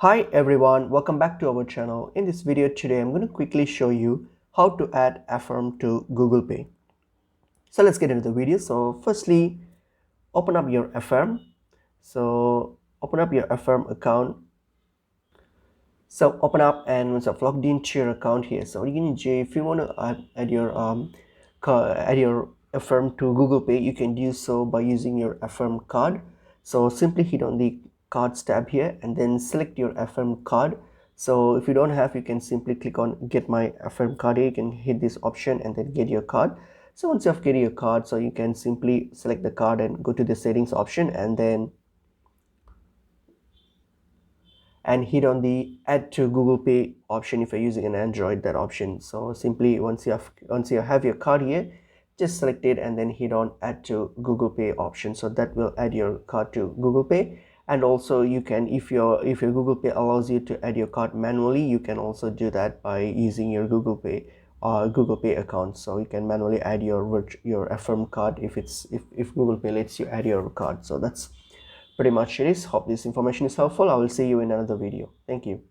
Hi everyone, welcome back to our channel. In this video today, I'm going to quickly show you how to add Affirm to Google Pay. So let's get into the video. So firstly, open up your Affirm. So open up your Affirm account. So open up, and once I've logged into your account here, so you can do, if you want to add your Affirm to Google Pay, you can do so by using your Affirm card. So simply hit on the cards tab here and then select your Affirm card. So if you don't have, you can simply click on get my Affirm card here. You can hit this option and then get your card. So once you have get your card, so you can simply select the card and go to the settings option and then hit on the add to Google Pay option if you're using an Android, that option. So simply once you have your card here, just select it and then hit on add to Google Pay option. So that will add your card to Google Pay. And also you can, if your Google Pay allows you to add your card manually, you can also do that by using your Google Pay account. So you can manually add your Affirm card if Google Pay lets you add your card. So that's pretty much it is. Hope this information is helpful. I will see you in another video. Thank you.